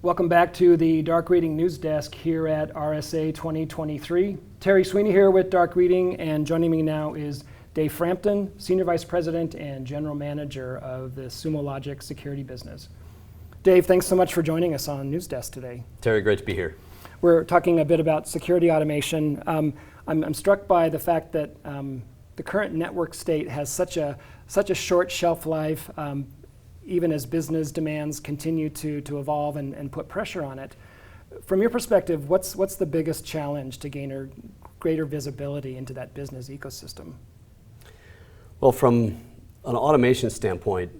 Welcome back to the Dark Reading News Desk here at RSA 2023. Terry Sweeney here with Dark Reading, and joining me now is Dave Frampton, Senior Vice President and General Manager of the Sumo Logic security business. Dave, thanks so much for joining us on News Desk today. Terry, great to be here. We're talking a bit about security automation. I'm struck by the fact that the current network state has such a short shelf life, even as business demands continue to evolve and put pressure on it. From your perspective, what's the biggest challenge to gain greater visibility into that business ecosystem? Well, from an automation standpoint,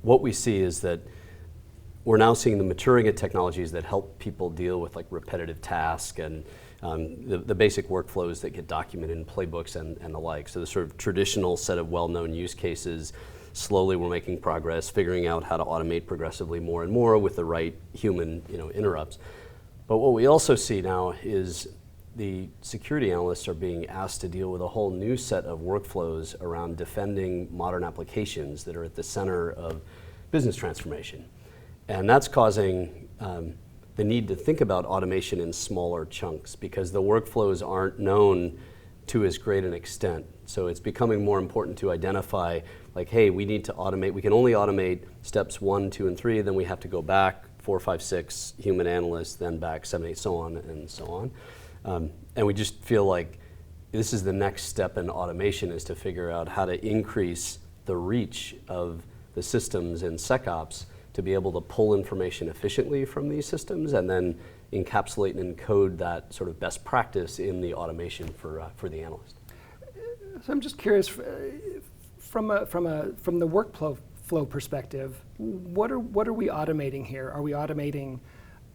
what we see is that we're now seeing the maturing of technologies that help people deal with like repetitive tasks and the basic workflows that get documented in playbooks and the like. So the sort of traditional set of well-known use cases, slowly we're making progress, figuring out how to automate progressively more and more with the right human interrupts. But what we also see now is the security analysts are being asked to deal with a whole new set of workflows around defending modern applications that are at the center of business transformation. And that's causing the need to think about automation in smaller chunks because the workflows aren't known to as great an extent. So it's becoming more important to identify, like, hey, we need to automate. We can only automate steps 1, 2, and 3. Then we have to go back 4, 5, 6 human analysts, then back 7, 8, so on and so on. And we just feel like this is the next step in automation, is to figure out how to increase the reach of the systems in SecOps to be able to pull information efficiently from these systems and then encapsulate and encode that sort of best practice in the automation for the analyst. So I'm just curious, from the workflow perspective, what are we automating here? Are we automating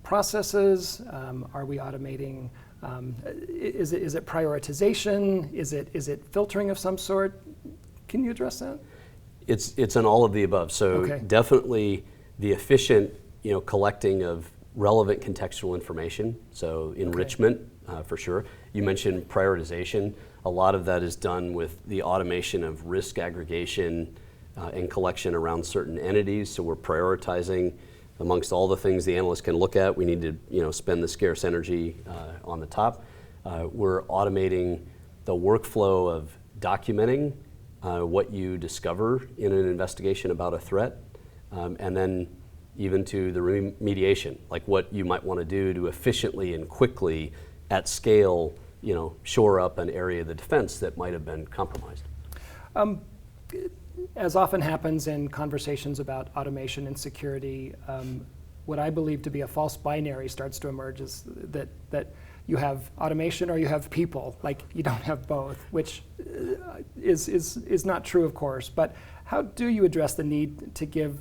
processes? Are we automating? Is it prioritization? Is it filtering of some sort? Can you address that? It's an all of the above. So definitely the efficient, collecting of relevant contextual information. So enrichment, for sure. You mentioned prioritization. A lot of that is done with the automation of risk aggregation and collection around certain entities. So we're prioritizing amongst all the things the analyst can look at. We need to, spend the scarce energy on the top. We're automating the workflow of documenting what you discover in an investigation about a threat, and then even to the remediation, like what you might want to do to efficiently and quickly at scale, shore up an area of the defense that might have been compromised. As often happens in conversations about automation and security, what I believe to be a false binary starts to emerge is that you have automation or you have people, like you don't have both, which is not true, of course. But how do you address the need to give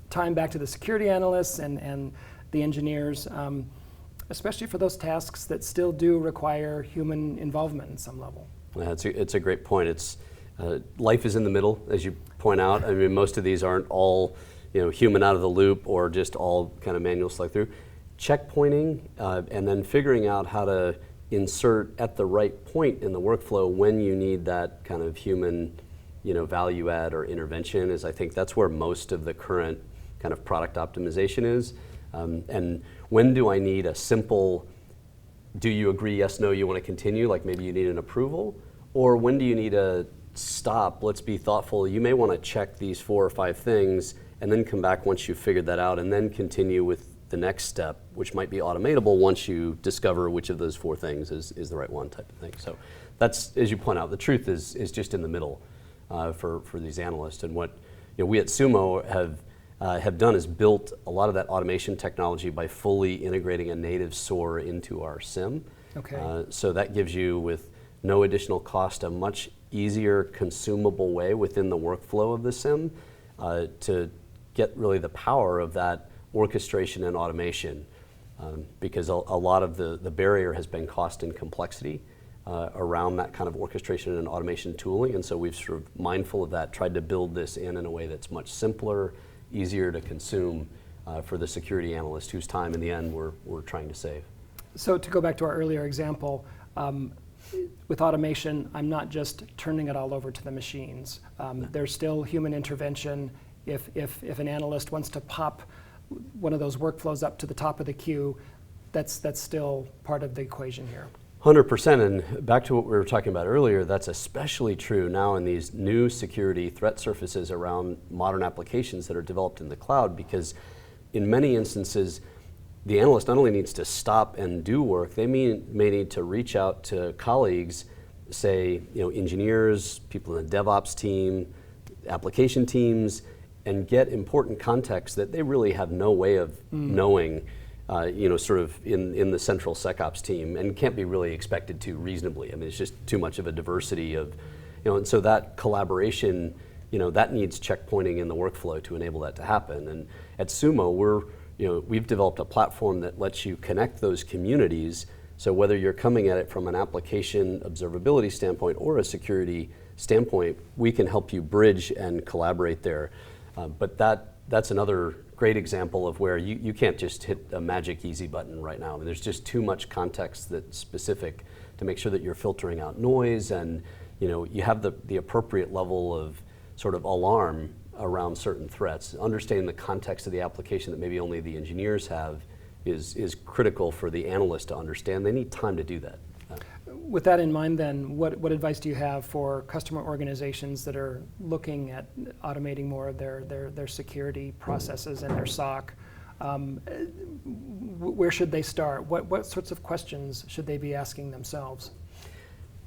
time back to the security analysts and the engineers, especially for those tasks that still do require human involvement in some level? It's a great point. It's life is in the middle, as you point out. I mean, most of these aren't all human out of the loop or just all kind of manual select through. Checkpointing and then figuring out how to insert at the right point in the workflow when you need that kind of human value add or intervention is, I think that's where most of the current kind of product optimization is. And when do I need a simple, do you agree, yes, no, you want to continue, like maybe you need an approval? Or when do you need a stop, let's be thoughtful, you may want to check these 4 or 5 things and then come back once you've figured that out and then continue with the next step, which might be automatable once you discover which of those 4 things is the right one type of thing. So that's, as you point out, the truth is just in the middle for these analysts. And what we at Sumo have done is built a lot of that automation technology by fully integrating a native SOAR into our SIM. So that gives you, with no additional cost, a much easier consumable way within the workflow of the SIM to get really the power of that orchestration and automation, because a lot of the barrier has been cost and complexity around that kind of orchestration and automation tooling, and so we've sort of, mindful of that, tried to build this in a way that's much simpler, easier to consume for the security analyst whose time in the end we're trying to save. So to go back to our earlier example, with automation, I'm not just turning it all over to the machines. There's still human intervention. If an analyst wants to pop one of those workflows up to the top of the queue, that's still part of the equation here. 100%, and back to what we were talking about earlier, that's especially true now in these new security threat surfaces around modern applications that are developed in the cloud, because in many instances, the analyst not only needs to stop and do work, they may need to reach out to colleagues, say, engineers, people in the DevOps team, application teams, and get important context that they really have no way of knowing, sort of in the central SecOps team, and can't be really expected to reasonably. I mean, it's just too much of a diversity of, and so that collaboration, that needs checkpointing in the workflow to enable that to happen. And at Sumo, we've developed a platform that lets you connect those communities. So whether you're coming at it from an application observability standpoint or a security standpoint, we can help you bridge and collaborate there. But that's another great example of where you can't just hit a magic easy button right now. I mean, there's just too much context that's specific to make sure that you're filtering out noise, and you have the appropriate level of sort of alarm around certain threats. Understanding the context of the application that maybe only the engineers have is critical for the analyst to understand. They need time to do that. With that in mind then, what advice do you have for customer organizations that are looking at automating more of their security processes and their SOC? Where should they start? What sorts of questions should they be asking themselves?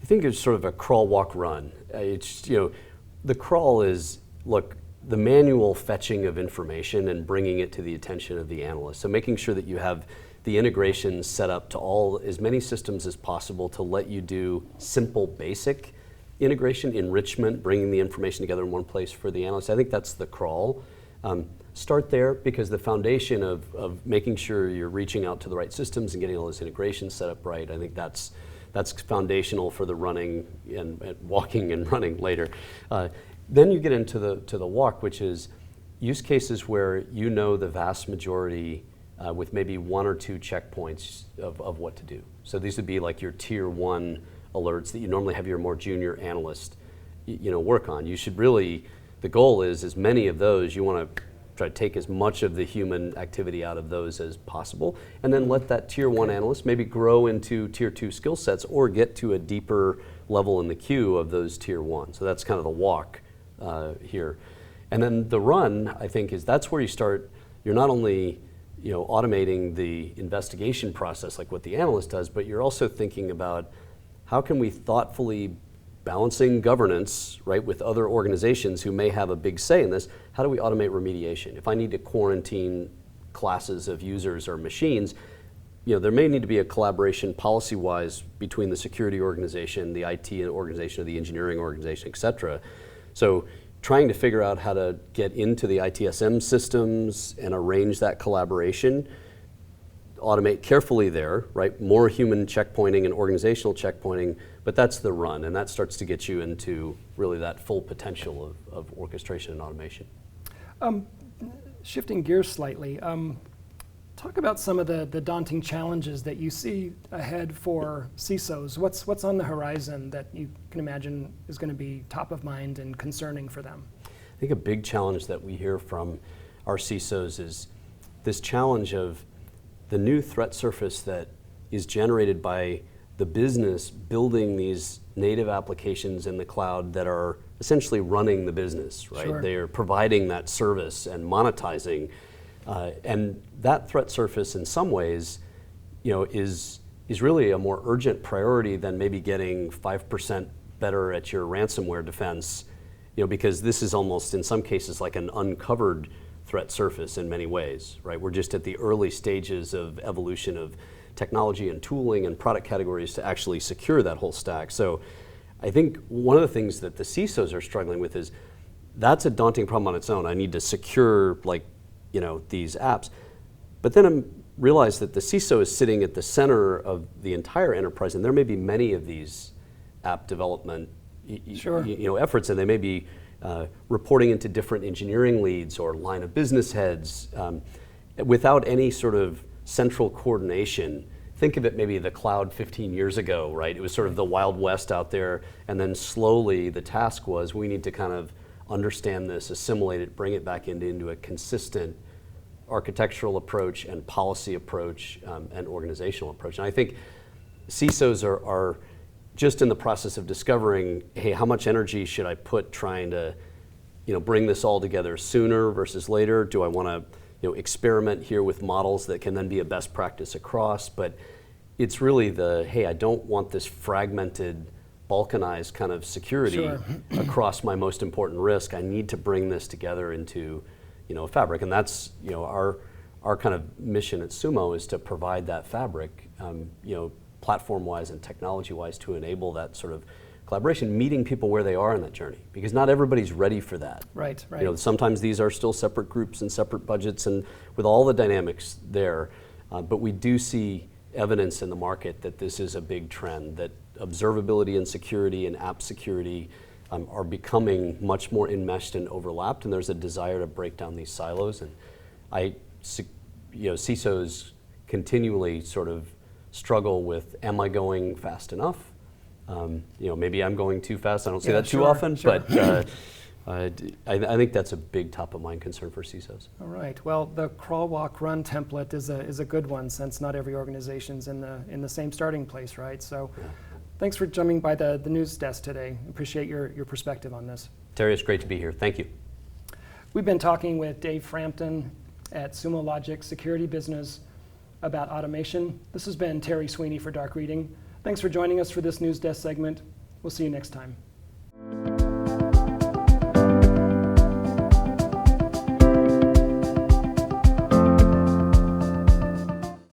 I think it's sort of a crawl, walk, run. It's, the crawl is, look, the manual fetching of information and bringing it to the attention of the analyst. So making sure that you have the integrations set up to as many systems as possible to let you do simple, basic integration, enrichment, bringing the information together in one place for the analyst. I think that's the crawl. Start there, because the foundation of making sure you're reaching out to the right systems and getting all those integrations set up right, I think that's foundational for the running and walking and running later. Then you get into the walk, which is use cases where the vast majority with maybe one or two checkpoints of what to do. So these would be like your tier 1 alerts that you normally have your more junior analyst work on. You should really, the goal is as many of those, you want to try to take as much of the human activity out of those as possible, and then let that tier 1 analyst maybe grow into tier 2 skill sets or get to a deeper level in the queue of those tier 1. So that's kind of the walk here. And then the run, I think, that's where you're not only automating the investigation process like what the analyst does, but you're also thinking about how can we thoughtfully, balancing governance, right, with other organizations who may have a big say in this, how do we automate remediation? If I need to quarantine classes of users or machines, there may need to be a collaboration policy-wise between the security organization, the IT organization, or the engineering organization, et cetera. So trying to figure out how to get into the ITSM systems and arrange that collaboration, automate carefully there, right? More human checkpointing and organizational checkpointing, but that's the run, and that starts to get you into really that full potential of orchestration and automation. Shifting gears slightly, talk about some of the daunting challenges that you see ahead for CISOs. What's on the horizon that you can imagine is going to be top of mind and concerning for them? I think a big challenge that we hear from our CISOs is this challenge of the new threat surface that is generated by the business building these native applications in the cloud that are essentially running the business, right? Sure. They are providing that service and monetizing. And that threat surface in some ways, is really a more urgent priority than maybe getting 5% better at your ransomware defense, because this is almost in some cases like an uncovered threat surface in many ways, right? We're just at the early stages of evolution of technology and tooling and product categories to actually secure that whole stack. So I think one of the things that the CISOs are struggling with is that's a daunting problem on its own. I need to secure these apps. But then I realize that the CISO is sitting at the center of the entire enterprise, and there may be many of these app development Sure. Efforts, and they may be reporting into different engineering leads or line of business heads without any sort of central coordination. Think of it maybe the cloud 15 years ago, right? It was sort of the Wild West out there, and then slowly the task was we need to kind of understand this, assimilate it, bring it back into a consistent architectural approach and policy approach and organizational approach. And I think CISOs are just in the process of discovering, hey, how much energy should I put trying to bring this all together sooner versus later? Do I want to experiment here with models that can then be a best practice across? But it's really hey, I don't want this fragmented, balkanized kind of security across my most important risk. I need to bring this together into a fabric. And that's our kind of mission at Sumo is to provide that fabric, platform-wise and technology-wise, to enable that sort of collaboration, meeting people where they are in that journey, because not everybody's ready for that. Right. Sometimes these are still separate groups and separate budgets, and with all the dynamics there, but we do see evidence in the market that this is a big trend, that observability and security and app security are becoming much more enmeshed and overlapped, and there's a desire to break down these silos. And CISOs continually sort of struggle with, am I going fast enough? Maybe I'm going too fast. I don't say that too often, but I think that's a big top of mind concern for CISOs. All right. Well, the crawl, walk, run template is a good one, since not every organization's in the same starting place, right? So, thanks for jumping by the news desk today. Appreciate your perspective on this. Terry, it's great to be here. Thank you. We've been talking with Dave Frampton at Sumo Logic Security Business about automation. This has been Terry Sweeney for Dark Reading. Thanks for joining us for this news desk segment. We'll see you next time.